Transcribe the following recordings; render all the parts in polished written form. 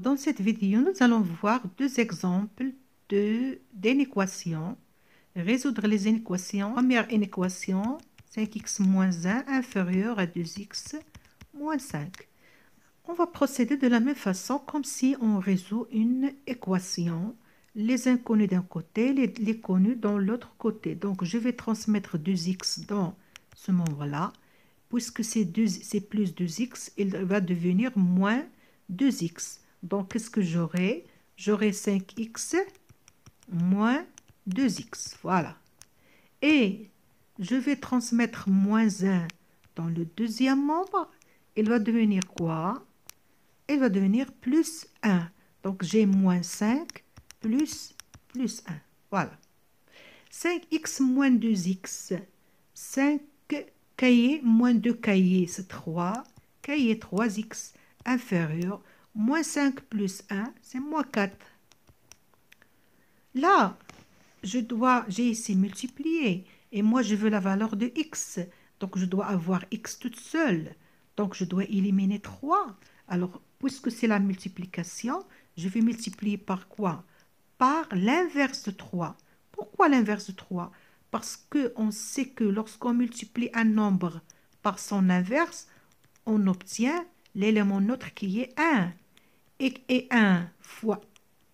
dans cette vidéo, nous allons voir deux exemples d'une équation. Résoudre les équations. Première équation, 5x moins 1 inférieur à 2x moins 5. On va procéder de la même façon comme si on résout une équation. Les inconnus d'un côté, les connus dans l'autre côté. Donc, je vais transmettre 2x dans ce membre-là. Puisque c'est plus 2x, il va devenir moins 2x. Donc, qu'est-ce que j'aurai? J'aurai 5x moins 2x. Voilà. Et je vais transmettre moins 1 dans le deuxième membre. Il va devenir quoi? Il va devenir plus 1. Donc, j'ai moins 5 plus 1. Voilà. 5x moins 2x. 5 cahiers moins 2 cahiers, c'est 3. Cahier 3x inférieur. Moins 5 plus 1, c'est moins 4. Là, j'ai ici multiplié. Et moi, je veux la valeur de x. Donc, je dois avoir x toute seule. Donc, je dois éliminer 3. Alors, puisque c'est la multiplication, je vais multiplier par quoi? Par l'inverse de 3. Pourquoi l'inverse de 3? Parce qu'on sait que lorsqu'on multiplie un nombre par son inverse, on obtient l'élément neutre qui est 1. Et 1 fois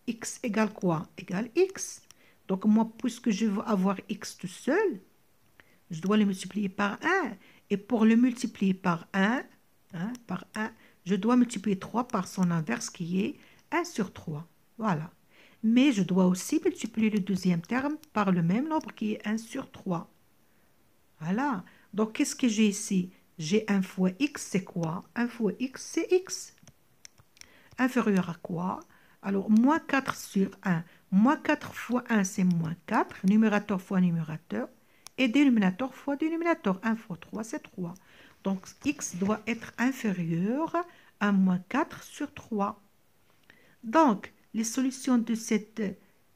x égale quoi? Égale x. Donc moi, puisque je veux avoir x tout seul, je dois le multiplier par 1. Et pour le multiplier par 1, je dois multiplier 3 par son inverse qui est 1 sur 3. Voilà. Mais je dois aussi multiplier le deuxième terme par le même nombre qui est 1 sur 3. Voilà. Donc, qu'est-ce que j'ai ici? J'ai 1 fois x, c'est quoi? 1 fois x, c'est x. Inférieur à quoi? Alors, moins 4 sur 1. Moins 4 fois 1, c'est moins 4. Numérateur fois numérateur. Et dénominateur fois dénominateur. 1 fois 3, c'est 3. Donc, x doit être inférieur à moins 4 sur 3. Donc, les solutions de cette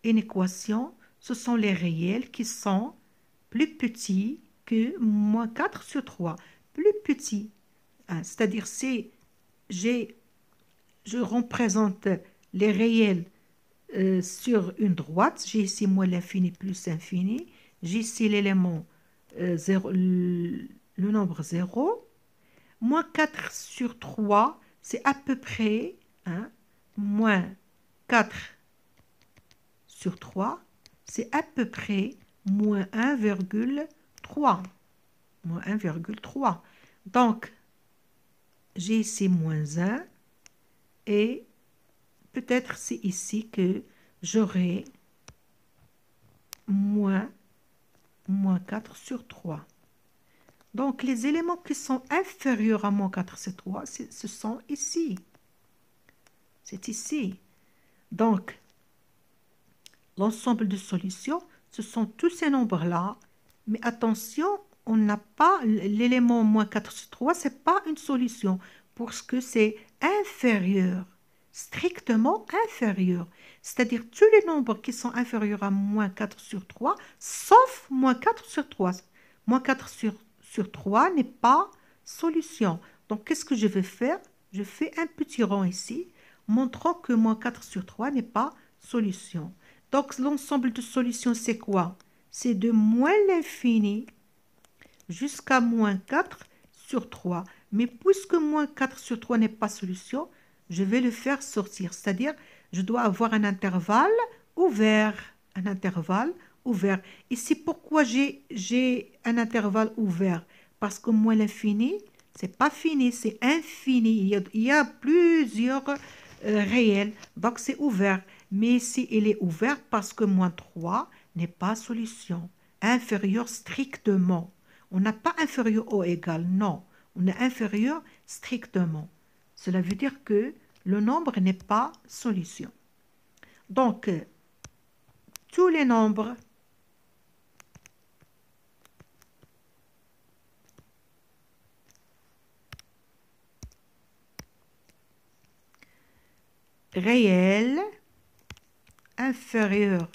équation, ce sont les réels qui sont plus petits que moins 4 sur 3. Plus petits. C'est-à-dire, je représente les réels sur une droite. J'ai ici moins l'infini plus l'infini. J'ai ici l'élément 0, le nombre 0. Moins 4 sur 3, c'est à peu près moins 4 sur 3, c'est à peu près moins 1,3. Moins 1,3. Donc, j'ai ici moins 1 et peut-être c'est ici que j'aurai moins 4 sur 3. Donc, les éléments qui sont inférieurs à moins 4 sur 3, ce sont ici. C'est ici. Donc, l'ensemble de solutions, ce sont tous ces nombres-là. Mais attention, on n'a pas l'élément moins 4 sur 3, ce n'est pas une solution parce que c'est inférieur, strictement inférieur. C'est-à-dire tous les nombres qui sont inférieurs à moins 4 sur 3, sauf moins 4 sur 3. Moins 4 sur 3 n'est pas solution. Donc, qu'est-ce que je vais faire? Je fais un petit rond ici, montrant que moins 4 sur 3 n'est pas solution. Donc, l'ensemble de solutions, c'est quoi? C'est de moins l'infini jusqu'à moins 4 sur 3. Mais puisque moins 4 sur 3 n'est pas solution, je vais le faire sortir. C'est-à-dire, je dois avoir un intervalle ouvert. Un intervalle ouvert. Ici, pourquoi j'ai un intervalle ouvert? Parce que moins l'infini, c'est pas fini, c'est infini. Il y a plusieurs réels. Donc, c'est ouvert. Mais ici, il est ouvert parce que moins 3 n'est pas solution. Inférieur strictement. On n'a pas inférieur ou égal, non. On est inférieur strictement. Cela veut dire que le nombre n'est pas solution. Donc, tous les nombres réels inférieurs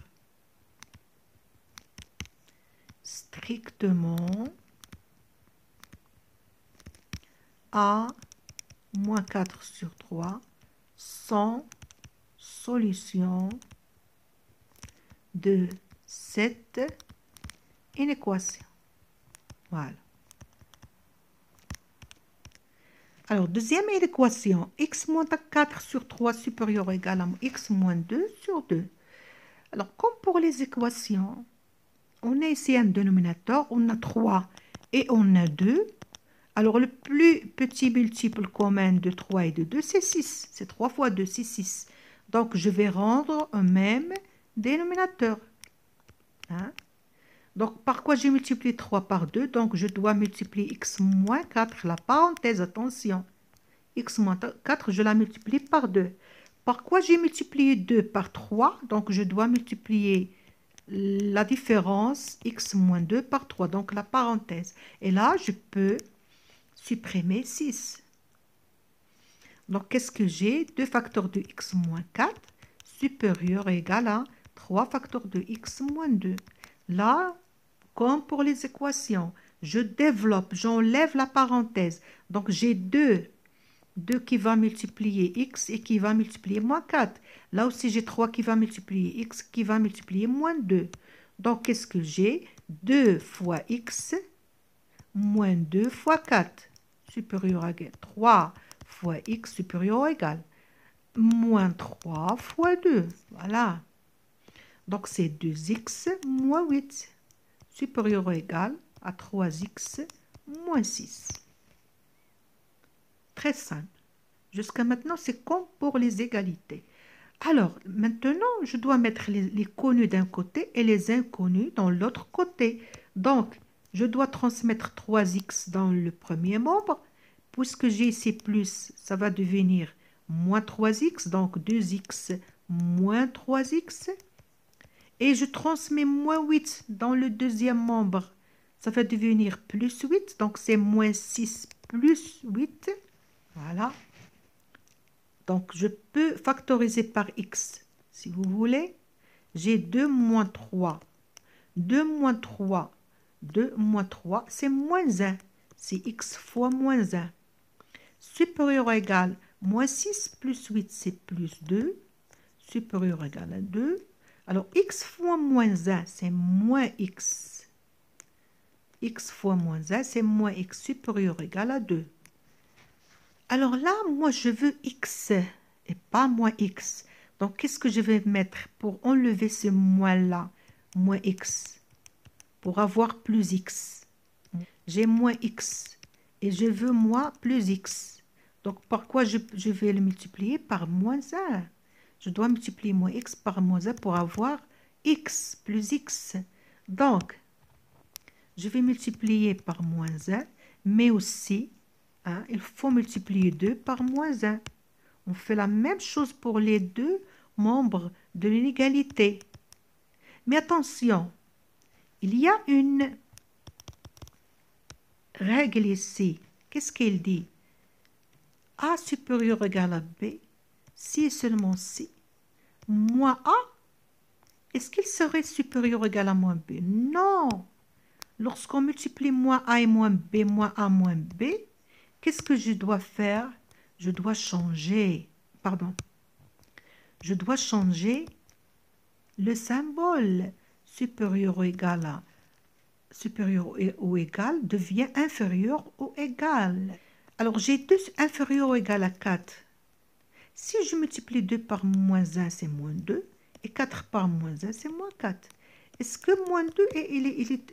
strictement à moins 4 sur 3 sont solution de cette inéquation. Voilà. Alors, deuxième équation, x moins 4 sur 3 supérieur ou égal à x moins 2 sur 2. Alors, comme pour les équations, on a ici un dénominateur, on a 3 et on a 2. Alors, le plus petit multiple commun de 3 et de 2, c'est 6. C'est 3 fois 2, c'est 6. Donc, je vais rendre un même dénominateur. Hein? Donc, par quoi j'ai multiplié 3 par 2? Donc, je dois multiplier x moins 4, la parenthèse, attention. X moins 4, je la multiplie par 2. Par quoi j'ai multiplié 2 par 3? Donc, je dois multiplier la différence x moins 2 par 3, donc la parenthèse. Et là, je peux supprimer 6. Donc, qu'est-ce que j'ai? 2 facteurs de x moins 4 supérieur ou égal à 3 facteurs de x moins 2. Là, comme pour les équations, je développe, j'enlève la parenthèse. Donc, j'ai 2 qui va multiplier x et qui va multiplier moins 4. Là aussi, j'ai 3 qui va multiplier x, qui va multiplier moins 2. Donc, qu'est-ce que j'ai? 2 fois x moins 2 fois 4 supérieur à 3 fois x supérieur ou égal moins 3 fois 2. Voilà. Donc, c'est 2x moins 8 supérieur ou égal à 3x moins 6. Très simple. Jusqu'à maintenant, c'est comme pour les égalités. Alors, maintenant, je dois mettre les connus d'un côté et les inconnus dans l'autre côté. Donc, je dois transmettre 3x dans le premier membre. Puisque j'ai ici plus, ça va devenir moins 3x, donc 2x moins 3x. Et je transmets moins 8 dans le deuxième membre. Ça va devenir plus 8, donc c'est moins 6 plus 8. Voilà. Donc, je peux factoriser par x, si vous voulez. J'ai 2 moins 3. 2 moins 3. 2 moins 3, c'est moins 1. C'est x fois moins 1. Supérieur ou égal, moins 6 plus 8, c'est plus 2. Supérieur ou égal à 2. Alors, x fois moins 1, c'est moins x. X fois moins 1, c'est moins x supérieur ou égal à 2. Alors là, moi, je veux x et pas moins x. Donc, qu'est-ce que je vais mettre pour enlever ce moins-là? Moins x. Pour avoir plus x. J'ai moins x. Et je veux moins plus x. Donc, par quoi je vais le multiplier? Par moins 1. Je dois multiplier moins x par moins 1 pour avoir x plus x. Donc, je vais multiplier par moins 1, mais aussi, il faut multiplier 2 par moins 1. On fait la même chose pour les deux membres de l'inégalité. Mais attention, il y a une règle ici. Qu'est-ce qu'elle dit? A supérieur ou égal à B, si et seulement si, moins A, est-ce qu'il serait supérieur ou égal à moins B? Non. Lorsqu'on multiplie moins A et moins B, moins A moins B, qu'est-ce que je dois faire? Je dois changer, je dois changer le symbole. Supérieur ou égal à, supérieur ou égal devient inférieur ou égal. Alors, j'ai 2 inférieur ou égal à 4. Si je multiplie 2 par moins 1, c'est moins 2. Et 4 par moins 1, c'est moins 4. Est-ce que moins 2,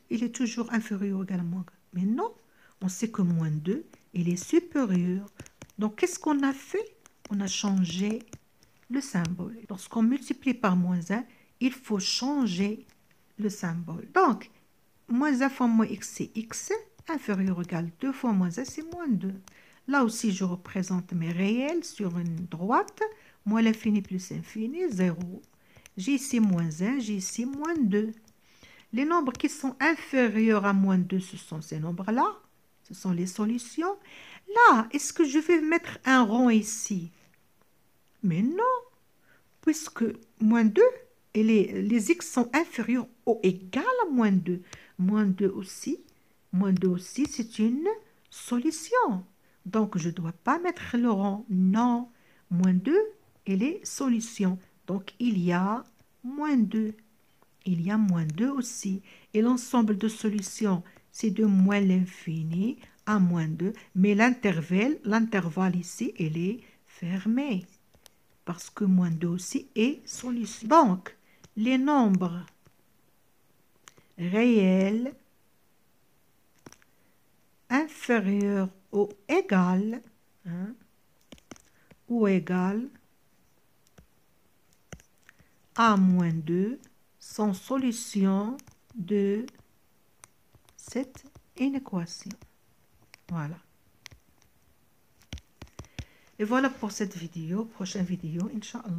il est toujours inférieur ou égal à moins 4? Mais non, on sait que moins 2, il est supérieur. Donc, qu'est-ce qu'on a fait? On a changé le symbole. Lorsqu'on multiplie par moins 1, il faut changer le symbole. Donc, moins 1 fois moins x, c'est x. Inférieur ou égal 2 fois moins 1, c'est moins 2. Là aussi, je représente mes réels sur une droite. Moins l'infini plus l'infini, 0. J'ai ici moins 1, j'ai ici moins 2. Les nombres qui sont inférieurs à moins 2, ce sont ces nombres-là. Ce sont les solutions. Là, est-ce que je vais mettre un rond ici? Mais non, puisque moins 2, et les x sont inférieurs ou égal à moins 2. Moins 2 aussi, c'est une solution. Donc, je ne dois pas mettre le rond. Non, moins 2 et les solutions. Donc, il y a moins 2. Il y a moins 2 aussi. Et l'ensemble de solutions, c'est de moins l'infini à moins 2. Mais l'intervalle ici, il est fermé. Parce que moins 2 aussi est solution. Donc, les nombres réels inférieurs ou égal, à moins 2 sont solutions de cette inéquation. Voilà. Et voilà pour cette vidéo. Prochaine vidéo, Inch'Allah.